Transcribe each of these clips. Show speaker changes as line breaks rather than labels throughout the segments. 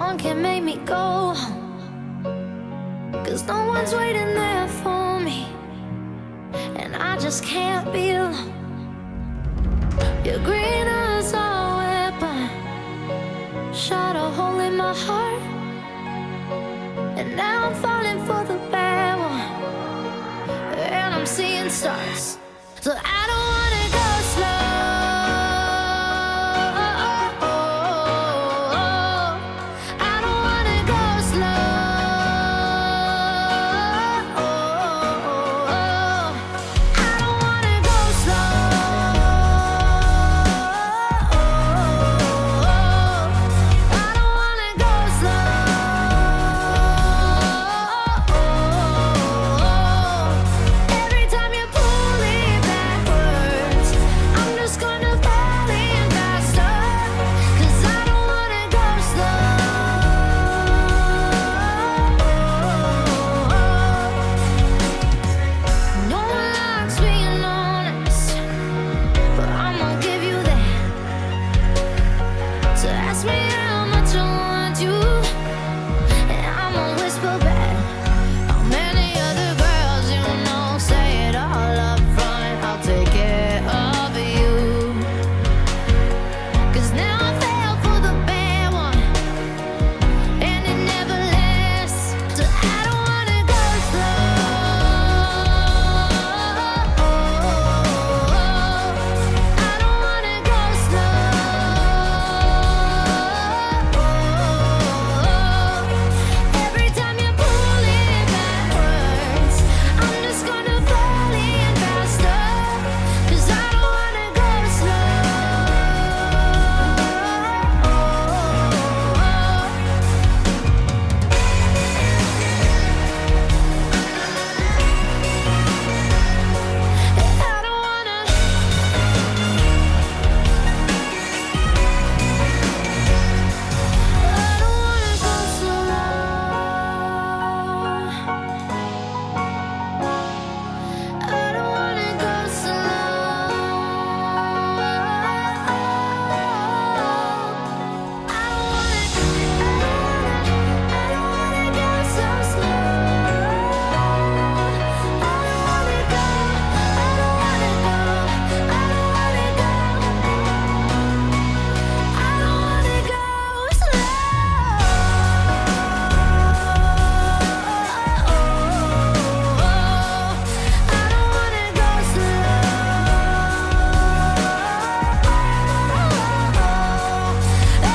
one can make me go home, 'cause no one's waiting there for me, and I just can't be alone. You're green as a weapon, shot a hole in my heart, and now I'm falling for the bad one, and I'm seeing stars. So I don't wanna go slow. I don't wanna go slow. I don't wanna go slow. I don't wanna go slow. Every time you pull me backwards, I'm just gonna fall in faster, 'cause I don't wanna go slow. No one likes being honest, but I'ma give you that. So ask me how much I want you, and I'ma whisper back. How many other girls you know? Say it all up front, I'll take care of you. 'Cause now I fell for the bad one, and it never lasts. So I don't wanna go slow. I don't wanna go slow. Every time you pull it backwards, I'm just gonna fall in faster, 'cause I don't wanna go slow. I don't wanna. I don't wanna go slow. I don't wanna go slow. I don't wanna go so slow. I don't wanna go. I don't wanna go. I don't wanna go. I don't wanna go slow. I don't wanna go slow.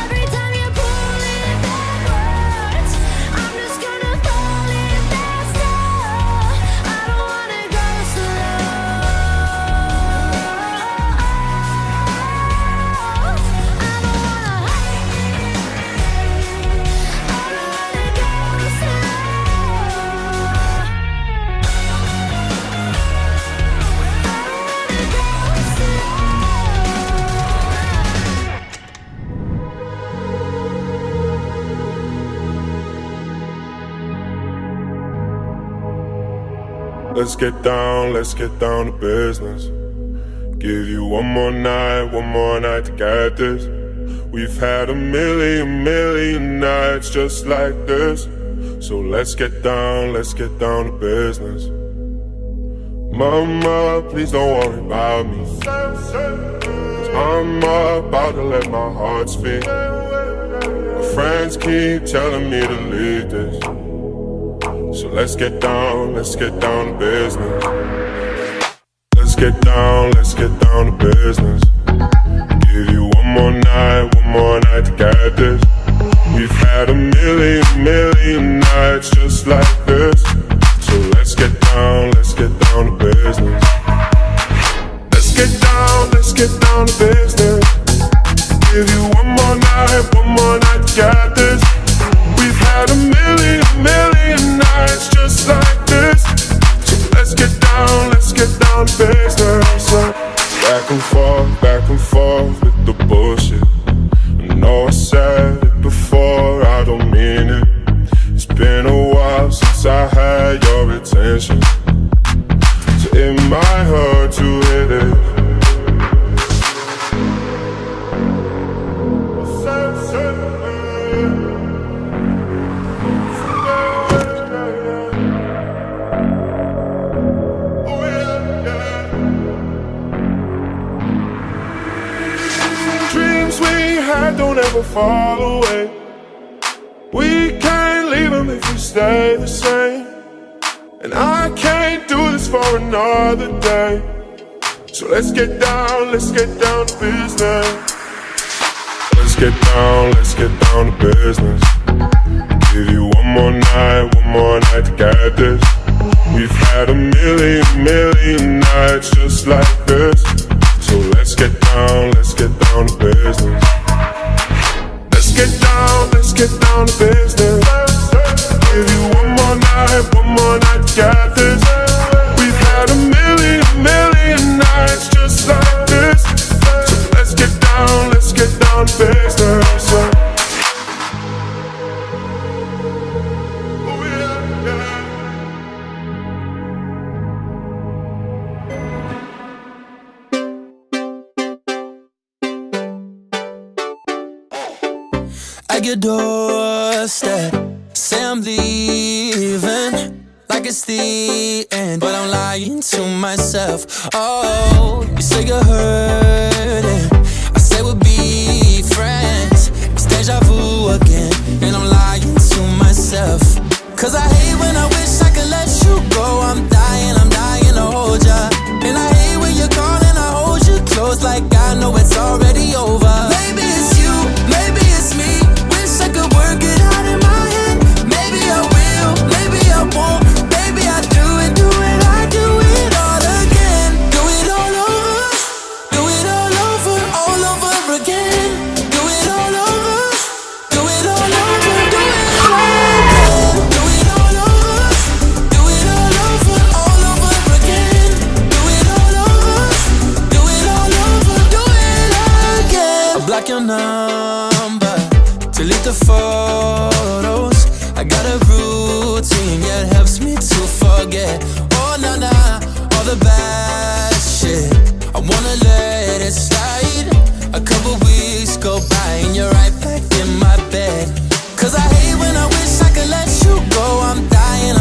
Every time you pull it backwards, I'm just gonna fall in faster. I don't wanna go slow. I don't wanna.
Let's get down to business. Give you one more night to get this. We've had a million nights just like this. So let's get down to business. Mama, please don't worry about me, 'cause I'm about to let my heart speak. My friends keep telling me to leave this. So let's get down to business. Let's get down to business. Give you one more night to get this. We've had a million nights just like this. So let's get down to business. Let's get down to business. Give you one more night to get this. We've had a million nights just like this. So let's get down to business. Back and forth with the bullshit. I know I said it before, I don't mean it. It's been a while since I had your attention, so it might hurt to hit it. never fall away. We can't leave them if we stay the same. And I can't do this for another day. So let's get down to business. Let's get down to business. Give you one more night to get this. We've had a million nights just like this. So let's get down to business. Let's get down to business. Give you one more night to get this. We've had a million nights just like this. So let's get down to business. Oh yeah, yeah.
At your doorstep, say I'm leaving like it's the end, but I'm lying to myself. Oh, you say you're hurting, I say we'll be friends. It's deja vu again, and I'm lying to myself. Cause I hate when I wish I could let you go. I'm dying to hold ya. And I hate when you call and I hold you close like I know it's already over. Maybe it's you, maybe it's me. Wish I could work it out in my head. Maybe I will, maybe I won't. Maybe I do it, I do it all again. Do it all over, do it all over again. Do it all over, do it all over, do it again. Do it all over, do it all over again. Do it all over, do it all over, do it again. I block your number, delete the photos. I got a routine, yeah, it helps me to forget. Oh, nah, all the bad shit, I wanna let it slide. A couple weeks go by and you're right back in my bed. Cause I hate when I wish I could let you go. I'm dying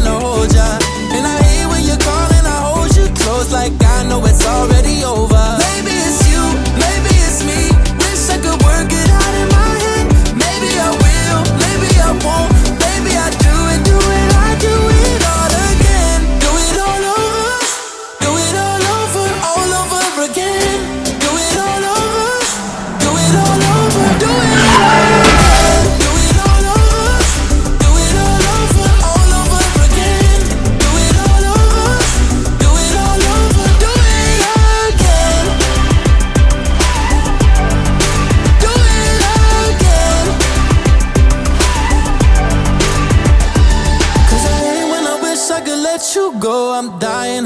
to hold ya. And I hate when you call and I hold you close like I know it's already over. Maybe it's you, maybe it's me. Wish I could work it out in my head. Maybe I will, maybe I won't. Maybe I do it, I do it all again. Do it all over, do it all over again. Do it all over, do it all over, do it again. Do it all over, do it all over again. Do it all over, do it all over, do it again. Do it again. Cause I hate when I wish I could let you go. I'm dying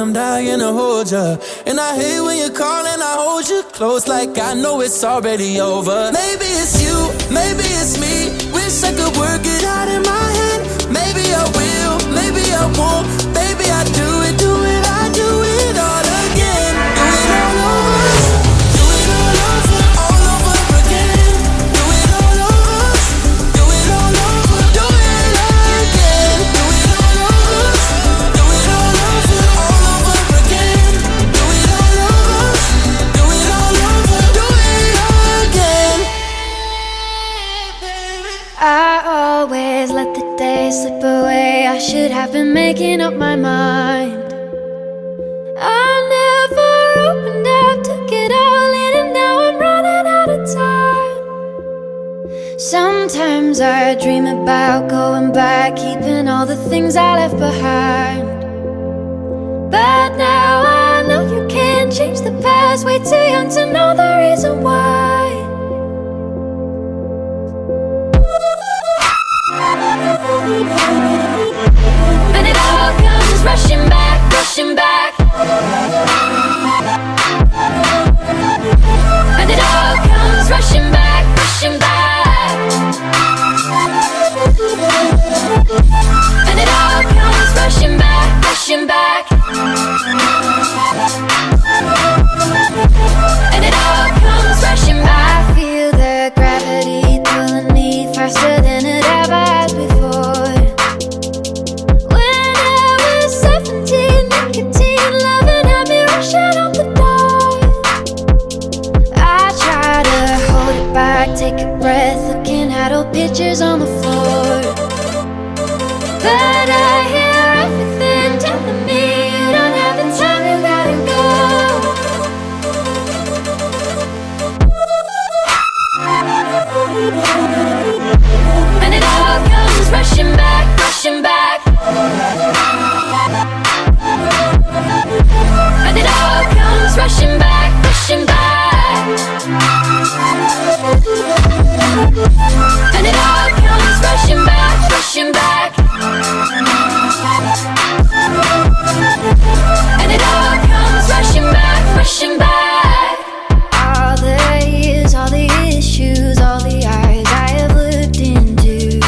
to hold ya. And I hate when you call and I hold you close like I know it's already over. Maybe it's you, maybe it's me. Wish I could work it out in my head. Maybe I will, maybe I won't. Maybe I do it, I do it all again. Do it all over, do it all over again. Do it all over, do it all over, do it again. Do it all over, do it all over again. Do it all over, do it all over, do it again.
I always let the day slip away. I should have been making up my mind. I never opened up, took it all in, and now I'm running out of time. Sometimes I dream about going back, keeping all the things I left behind. But now I know you can't change the past. Way too young to know the reason why. And it all comes rushing back, rushing back. And it all comes rushing back, rushing back. And it all comes rushing back, rushing back. And it all comes rushing back. I feel the gravity pulling me faster than it ever has before. When I was 17, nicotine loving had me rushing out the door. I try to hold it back, take a breath. breath, looking at old pictures on the floor. But I hear everything telling me you don't have the time, you gotta go. And it all comes rushing back, rushing back. And it all comes rushing back, rushing back. And it all comes rushing back, rushing back. And it all comes rushing back, rushing back. All the years, all the issues, all the eyes I have looked into,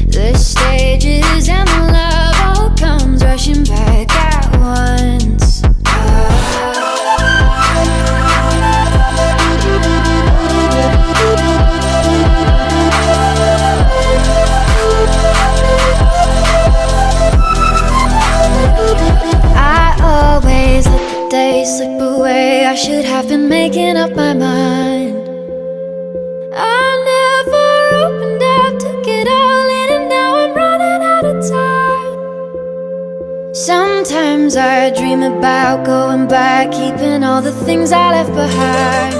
the stages and the love all comes rushing back at once. I always let the days slip away. I should have been making up my mind. I never opened up, took it all in, and now I'm running out of time. Sometimes I dream about going back, keeping all the things I left behind.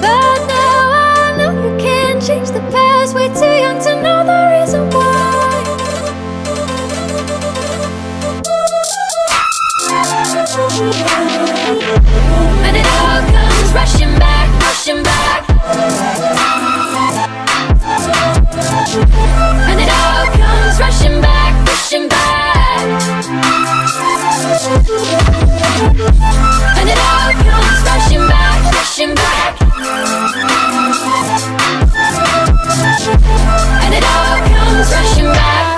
But now I know you can't change the past, way too young to know the reason why. And it all comes rushing back, rushing back. And it all comes rushing back, rushing back. And it all comes rushing back, rushing back. And it all comes rushing back.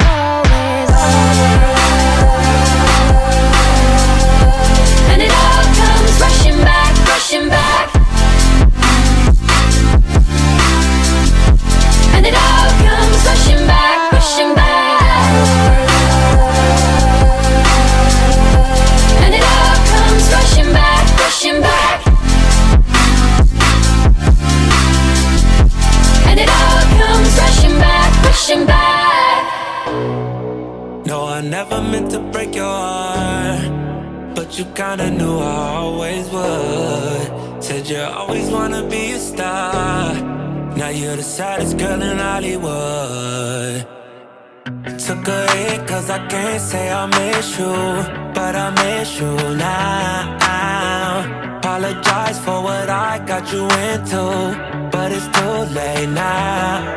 And it all comes rushing back, rushing back. And it all comes rushing back, rushing back. And it all comes rushing back, rushing back. And it all comes rushing back, rushing back.
No, I never meant to break your heart, but you kinda knew I always would. Said you always wanna be a star. Now you're the saddest girl in Hollywood. Took a hit cause I can't say I miss you, but I miss you now. Apologize for what I got you into, but it's too late now.